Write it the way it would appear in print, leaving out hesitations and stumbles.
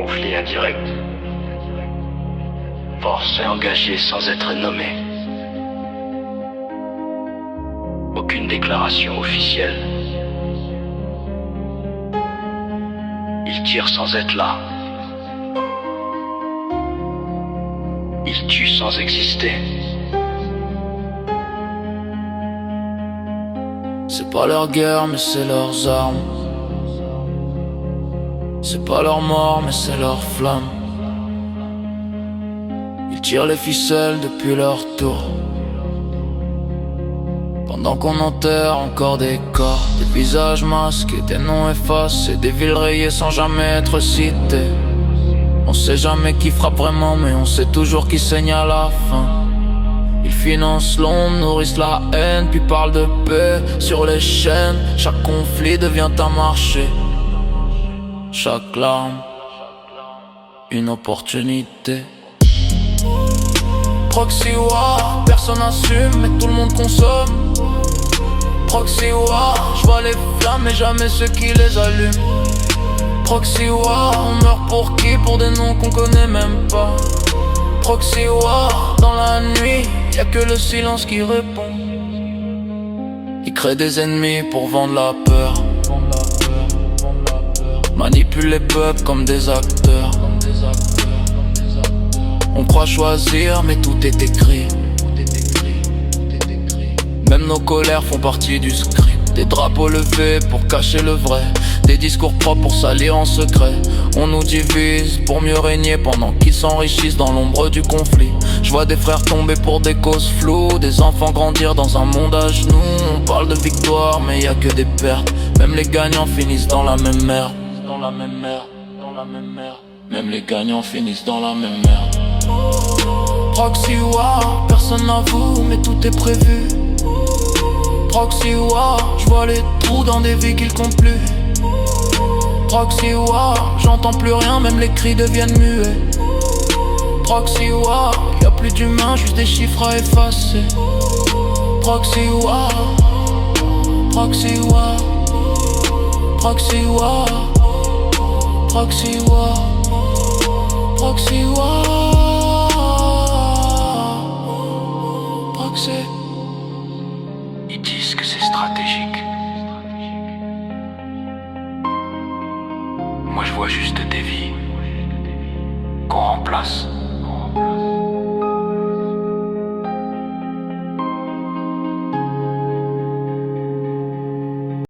conflit indirect. Force engagée sans être nommée. Aucune déclaration officielle. Il tire sans être là. Il tue sans exister. C'est pas leur guerre mais c'est leurs armes. C'est pas leur mort mais c'est leur flamme. Ils tirent les ficelles depuis leur tour. Pendant qu'on enterre encore des corps, des visages masqués, des noms effacés, des villes rayées sans jamais être citées. On sait jamais qui frappe vraiment, mais on sait toujours qui saigne à la fin. Ils financent l'ombre, nourrissent la haine, puis parlent de paix sur les chaînes. Chaque conflit devient un marché. Chaque larme, une opportunité. Proxy war, personne n'assume, mais tout le monde consomme. Proxy war, je vois les flammes, mais jamais ceux qui les allument. Proxy war, on meurt pour qui? Pour des noms qu'on connaît même pas. Proxy war, dans la nuit, y'a que le silence qui répond. Ils créent des ennemis pour vendre la peur. Manipulent les peuples comme des acteurs. On croit choisir mais tout est écrit. Même nos colères font partie du script. Des drapeaux levés pour cacher le vrai. Des discours propres pour salir en secret. On nous divise pour mieux régner pendant qu'ils s'enrichissent dans l'ombre du conflit. Je vois des frères tomber pour des causes floues, des enfants grandir dans un monde à genoux. On parle de victoire mais y a que des pertes. Même les gagnants finissent dans la même merde. Dans la même merde, dans la même merde. Même les gagnants finissent dans la même merde. Proxy war, personne n'avoue mais tout est prévu. Proxy war, je vois les trous dans des vies qu'ils comptent plus. Proxy war, j'entends plus rien, même les cris deviennent muets. Proxy war, y'a plus d'humains, juste des chiffres à effacer. Proxy war, proxy war, proxy war, proxy war, proxy war, proxy. Ils disent que c'est stratégique. Moi je vois juste des vies qu'on remplace.